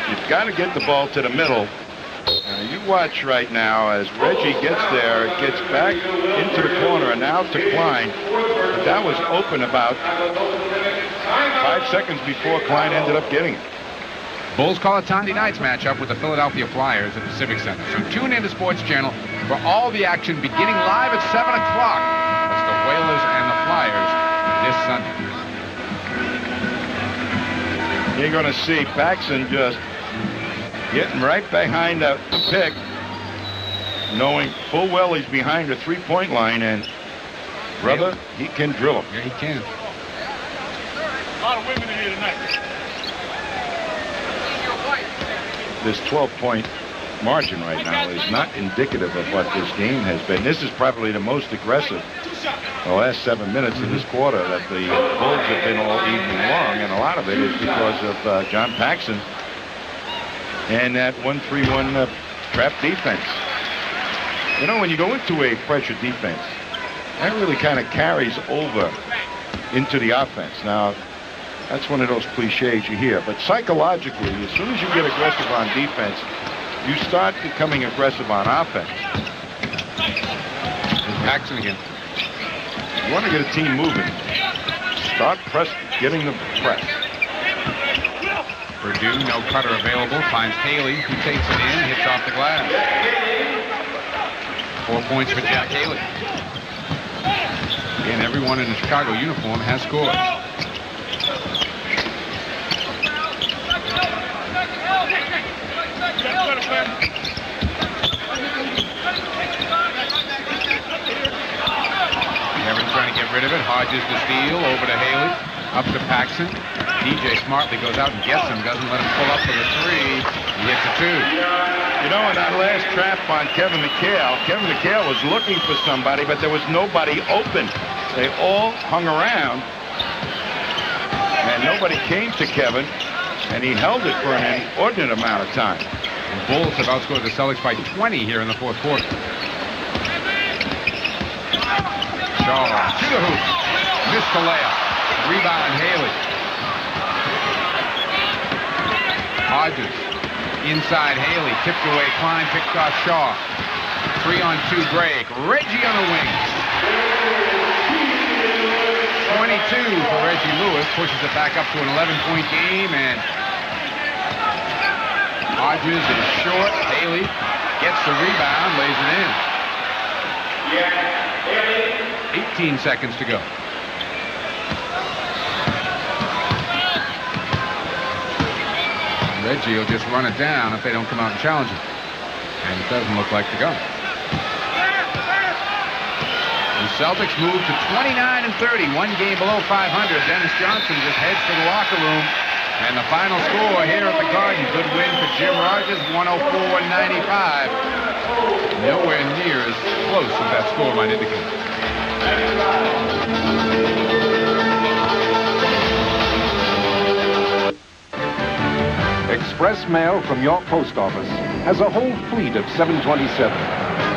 you've got to get the ball to the middle. You watch right now as Reggie gets there, it gets back into the corner and out to Klein. But that was open about 5 seconds before Klein ended up getting it. Bulls call it Sunday night's matchup with the Philadelphia Flyers at the Civic Center. So tune in to Sports Channel for all the action beginning live at 7 o'clock. That's the Whalers and the Flyers this Sunday. You're going to see Paxson just getting right behind the pick, knowing full well he's behind the three-point line, and brother, he can drill him. Yeah, he can. A lot of women in here tonight. This 12-point margin right now is not indicative of what this game has been. This is probably the most aggressive the last 7 minutes of this quarter that the Bulls have been all evening long, and a lot of it is because of John Paxson and that 1-3-1 trap defense. You know, when you go into a pressure defense, that really kind of carries over into the offense. Now, that's one of those cliches you hear, but psychologically, as soon as you get aggressive on defense, you start becoming aggressive on offense. And Paxson again. You want to get a team moving. Start getting the press. Purdue, no cutter available, finds Haley, who takes it in, hits off the glass. 4 points for Jack Haley. Again, everyone in the Chicago uniform has scored. Kevin trying to get rid of it. Hodges to steal, over to Haley, up to Paxson. DJ smartly goes out and gets him, doesn't let him pull up for the three. He hits a two. You know, in that last trap on Kevin McHale was looking for somebody, but there was nobody open. They all hung around, and nobody came to Kevin, and he held it for an inordinate amount of time. The Bulls have outscored the Celtics by 20 here in the fourth quarter. Shaw to the hoop. Missed the layup. Rebound, Haley. Hodges inside Haley. Tipped away Klein. Picked off Shaw. 3-on-2 break. Reggie on the wings. 22 for Reggie Lewis. Pushes it back up to an 11-point game. And Hodges is short. Haley gets the rebound. Lays it in. 18 seconds to go. Reggie will just run it down if they don't come out and challenge him. And it doesn't look like they're going. The Celtics move to 29-30, one game below 500. Dennis Johnson just heads to the locker room. And the final score here at the Garden. Good win for Jim Rogers, 104-95. Nowhere near as close as that score might indicate. Express mail from your post office has a whole fleet of 727.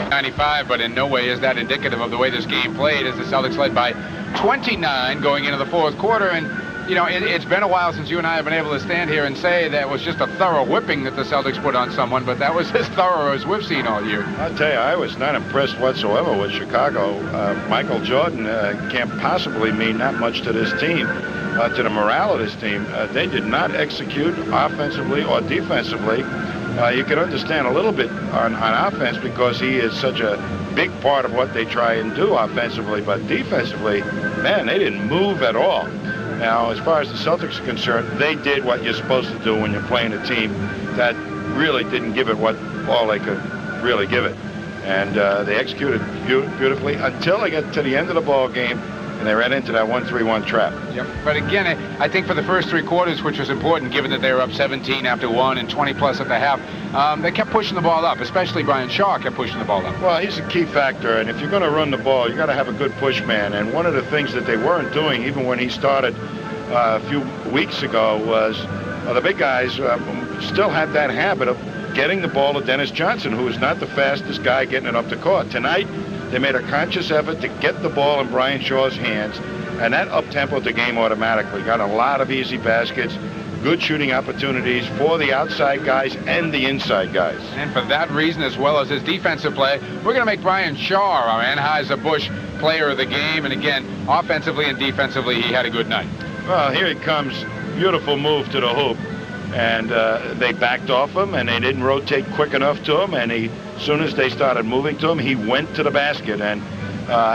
95, but in no way is that indicative of the way this game played, as the Celtics led by 29 going into the fourth quarter. And you know, it's been a while since you and I have been able to stand here and say that was just a thorough whipping that the Celtics put on someone, but that was as thorough as we've seen all year. I'll tell you, I was not impressed whatsoever with Chicago. Michael Jordan can't possibly mean that much to this team, to the morale of this team. They did not execute offensively or defensively. You can understand a little bit on offense because he is such a big part of what they try and do offensively, but defensively, man, they didn't move at all. Now, as far as the Celtics are concerned, they did what you're supposed to do when you're playing a team that really didn't give it all they could really give it. And they executed beautifully until they got to the end of the ball game, and they ran into that 1-3-1 trap. Yep. But again, I think for the first three quarters, which was important given that they were up 17 after one and 20 plus at the half, they kept pushing the ball up, especially Brian Shaw kept pushing the ball up. Well, he's a key factor, and if you're going to run the ball, you got to have a good push man. And one of the things that they weren't doing, even when he started a few weeks ago, was the big guys still had that habit of getting the ball to Dennis Johnson, who is not the fastest guy getting it up the court. Tonight, they made a conscious effort to get the ball in Brian Shaw's hands, and that up-tempoed the game automatically. Got a lot of easy baskets, good shooting opportunities for the outside guys and the inside guys. And for that reason, as well as his defensive play, we're going to make Brian Shaw our Anheuser-Busch player of the game. And again, offensively and defensively, he had a good night. Well, here he comes. Beautiful move to the hoop. And they backed off him, and they didn't rotate quick enough to him. And as soon as they started moving to him, he went to the basket. And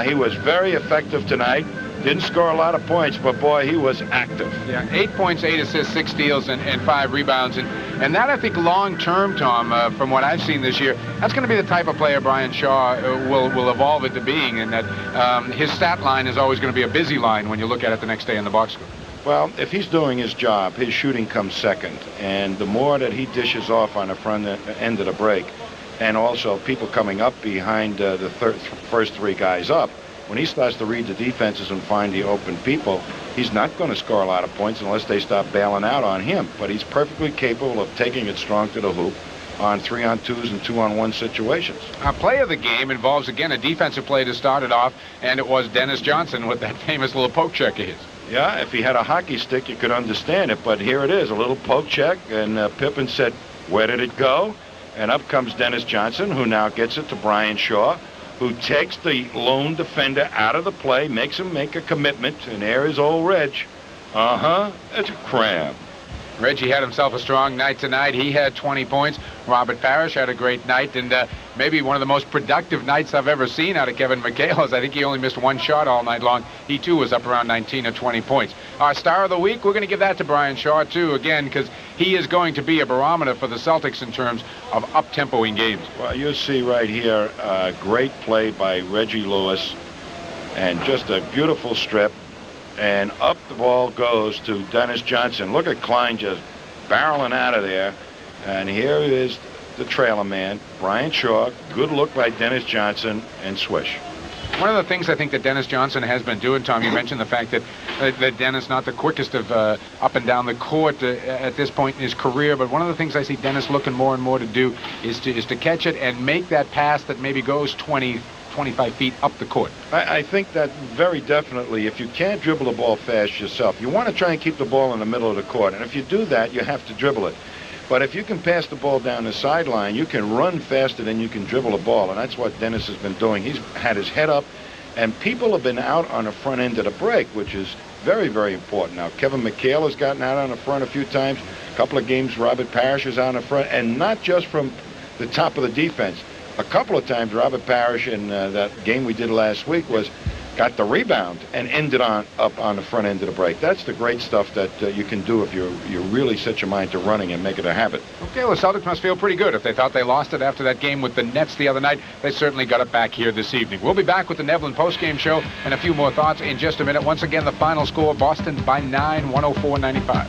he was very effective tonight. Didn't score a lot of points, but boy, he was active. Yeah, 8 points, 8 assists, 6 steals, and 5 rebounds. And that, I think, long-term, Tom, from what I've seen this year, that's going to be the type of player Brian Shaw will evolve into being, and that his stat line is always going to be a busy line when you look at it the next day in the box score. Well, if he's doing his job, his shooting comes second. And the more that he dishes off on the front end of the break, and also people coming up behind the first 3 guys up, when he starts to read the defenses and find the open people, he's not going to score a lot of points unless they stop bailing out on him. But he's perfectly capable of taking it strong to the hoop on 3-on-2s and 2-on-1 situations. Our play of the game involves, again, a defensive play to start it off, and it was Dennis Johnson with that famous little poke check of his. Yeah, if he had a hockey stick, you could understand it, but here it is, a little poke check, and Pippen said, "Where did it go?" And up comes Dennis Johnson, who now gets it to Brian Shaw, who takes the lone defender out of the play, makes him make a commitment, and there is old Reg. It's a crab. Reggie had himself a strong night tonight. He had 20 points. Robert Parrish had a great night, and maybe one of the most productive nights I've ever seen out of Kevin McHale. I think he only missed 1 shot all night long. He, too, was up around 19 or 20 points. Our star of the week, we're going to give that to Brian Shaw, too, again, because he is going to be a barometer for the Celtics in terms of up-tempoing games. Well, you see right here, great play by Reggie Lewis, and just a beautiful strip. And up the ball goes to Dennis Johnson. Look at Klein just barreling out of there. And here is the trailer man, Brian Shaw. Good look by Dennis Johnson, and swish. One of the things I think that Dennis Johnson has been doing, Tom, you mentioned the fact that Dennis not the quickest of up and down the court at this point in his career, but one of the things I see Dennis looking more and more to do is to catch it and make that pass that maybe goes 20-25 feet up the court. I think that very definitely, if you can't dribble the ball fast yourself, you want to try and keep the ball in the middle of the court. And if you do that, you have to dribble it. But if you can pass the ball down the sideline, you can run faster than you can dribble the ball. And that's what Dennis has been doing. He's had his head up, and people have been out on the front end of the break, which is very, very important. Now, Kevin McHale has gotten out on the front a few times. A couple of games, Robert Parrish is on the front, and not just from the top of the defense. A couple of times, Robert Parrish in that game we did last week got the rebound and ended up on the front end of the break. That's the great stuff that you can do if you really set your mind to running and make it a habit. Okay, well, the Celtics must feel pretty good. If they thought they lost it after that game with the Nets the other night, they certainly got it back here this evening. We'll be back with the Nevlin postgame show and a few more thoughts in just a minute. Once again, the final score, Boston by 9, 104-95.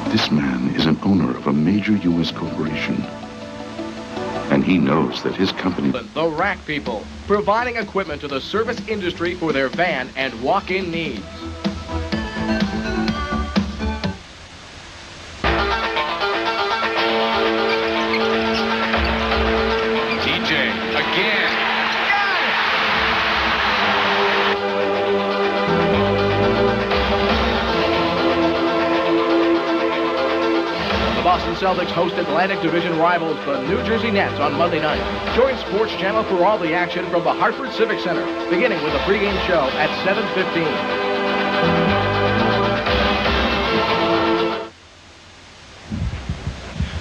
This man is an owner of a major U.S. corporation. And he knows that his company... The Rack People, providing equipment to the service industry for their van and walk-in needs. TJ, again. Boston Celtics host Atlantic Division rivals, the New Jersey Nets, on Monday night. Join Sports Channel for all the action from the Hartford Civic Center, beginning with the pregame show at 7:15.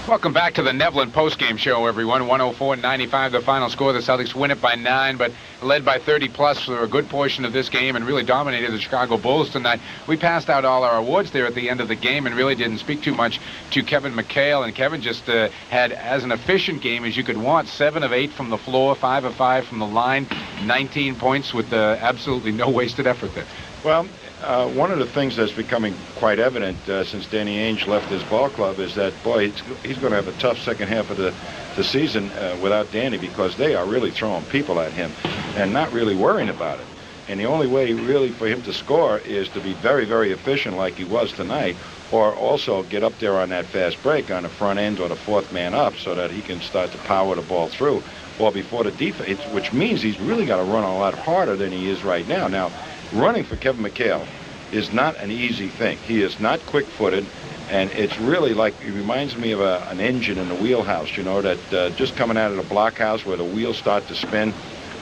Welcome back to the Nevlin postgame show, everyone. 104-95, the final score. The Celtics win it by 9, but led by 30-plus for a good portion of this game and really dominated the Chicago Bulls tonight. We passed out all our awards there at the end of the game and really didn't speak too much to Kevin McHale. And Kevin just had as an efficient game as you could want. 7 of 8 from the floor, 5 of 5 from the line, 19 points with absolutely no wasted effort there. Well, one of the things that's becoming quite evident since Danny Ainge left his ball club is that, boy, he's going to have a tough second half of the season without Danny, because they are really throwing people at him and not really worrying about it. And the only way really for him to score is to be very, very efficient like he was tonight, or also get up there on that fast break on the front end or the fourth man up so that he can start to power the ball through or before the defense, which means he's really got to run a lot harder than he is right now. Now, running for Kevin McHale is not an easy thing. He is not quick-footed, and it's really like, it reminds me of an engine in the wheelhouse, you know, that just coming out of the blockhouse where the wheels start to spin.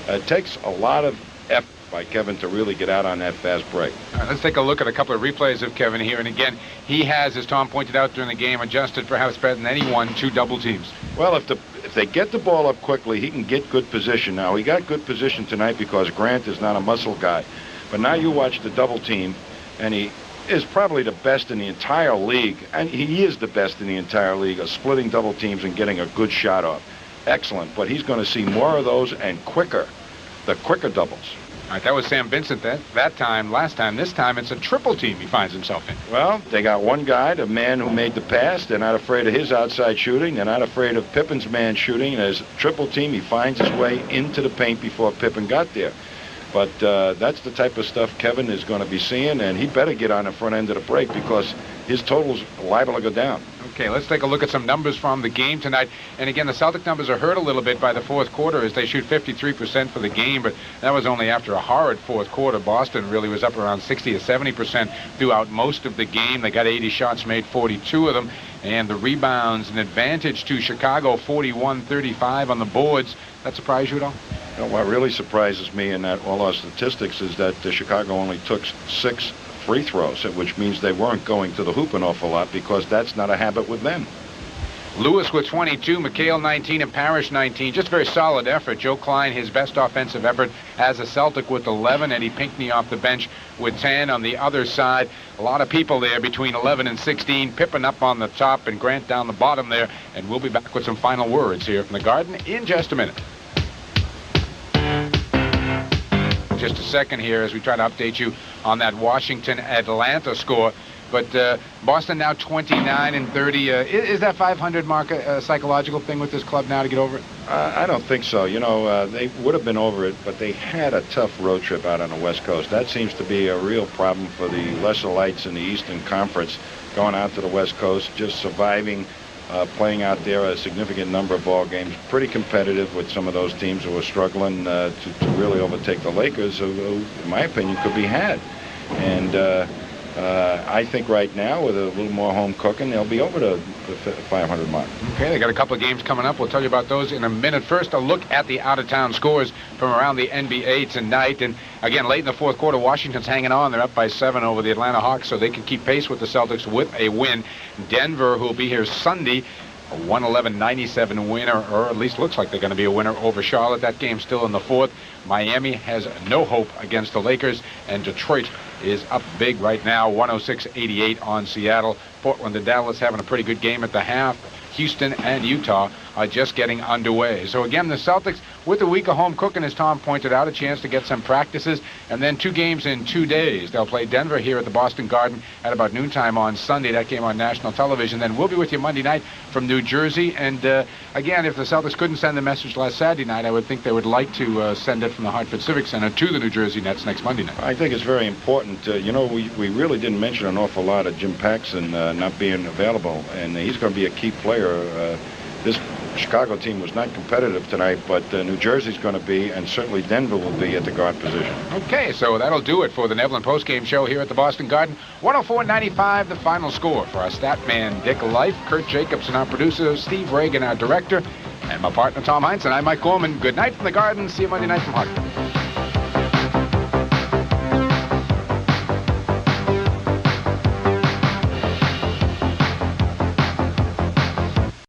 It takes a lot of effort by Kevin to really get out on that fast break. All right, let's take a look at a couple of replays of Kevin here. And again, he has, as Tom pointed out during the game, adjusted perhaps better than anyone, 2 double teams. Well, if they get the ball up quickly, he can get good position. Now, he got good position tonight because Grant is not a muscle guy. But now you watch the double team, and he is probably the best in the entire league, and he is the best in the entire league of splitting double teams and getting a good shot off. Excellent, but he's going to see more of those and quicker, the quicker doubles. All right, that was Sam Vincent that time. Last time, this time it's a triple team he finds himself in. Well, they got one guy, the man who made the pass. They're not afraid of his outside shooting. They're not afraid of Pippen's man shooting. As a triple team, he finds his way into the paint before Pippen got there. But that's the type of stuff Kevin is going to be seeing, and he better get on the front end of the break because his total's liable to go down. Okay, let's take a look at some numbers from the game tonight. And again, the Celtic numbers are hurt a little bit by the fourth quarter as they shoot 53% for the game, but that was only after a horrid fourth quarter. Boston really was up around 60 to 70% throughout most of the game. They got 80 shots made, 42 of them. And the rebounds, an advantage to Chicago, 41-35 on the boards. That surprise you at all? You know, what really surprises me in that all our statistics is that Chicago only took 6 free throws, which means they weren't going to the hoop an awful lot because that's not a habit with them. Lewis with 22, McHale 19, and Parrish 19. Just very solid effort. Joe Klein, his best offensive effort as a Celtic with 11. Eddie Pinckney off the bench with 10 on the other side. A lot of people there between 11 and 16. Pippen up on the top and Grant down the bottom there. And we'll be back with some final words here from the Garden in just a minute. Just a second here as we try to update you on that Washington-Atlanta score. But Boston now 29-30. Is that 500 mark a psychological thing with this club now to get over it? I don't think so. You know, they would have been over it, but they had a tough road trip out on the West Coast. That seems to be a real problem for the lesser lights in the Eastern Conference, going out to the West Coast, just surviving, playing out there a significant number of ball games. Pretty competitive with some of those teams who are struggling to really overtake the Lakers, who, in my opinion, could be had. And I think right now, with a little more home cooking, they'll be over the 500 mark. Okay, they got a couple of games coming up. We'll tell you about those in a minute. First, a look at the out-of-town scores from around the NBA tonight. And again, late in the fourth quarter, Washington's hanging on. They're up by 7 over the Atlanta Hawks, so they can keep pace with the Celtics with a win. Denver, who will be here Sunday, a 111-97 winner, or at least looks like they're going to be a winner over Charlotte. That game's still in the fourth. Miami has no hope against the Lakers, and Detroit is up big right now, 106-88 on Seattle. Portland and Dallas having a pretty good game at the half. Houston and Utah are just getting underway. So again, the Celtics, with a week of home cooking, as Tom pointed out, a chance to get some practices, and then 2 games in 2 days. They'll play Denver here at the Boston Garden at about noontime on Sunday. That game on national television. Then we'll be with you Monday night from New Jersey. And again, if the Celtics couldn't send the message last Saturday night, I would think they would like to send it from the Hartford Civic Center to the New Jersey Nets next Monday night. I think it's very important. You know, we really didn't mention an awful lot of Jim Paxson not being available, and he's going to be a key player. This Chicago team was not competitive tonight, but New Jersey's going to be, and certainly Denver will be at the guard position. Okay, so that'll do it for the Nevlin postgame show here at the Boston Garden. 104-95, the final score for our stat man, Dick Life, Kurt Jacobson, our producer, Steve Reagan, our director, and my partner, Tom Heinz, and I'm Mike Gorman. Good night from the Garden. See you Monday night from Hartford.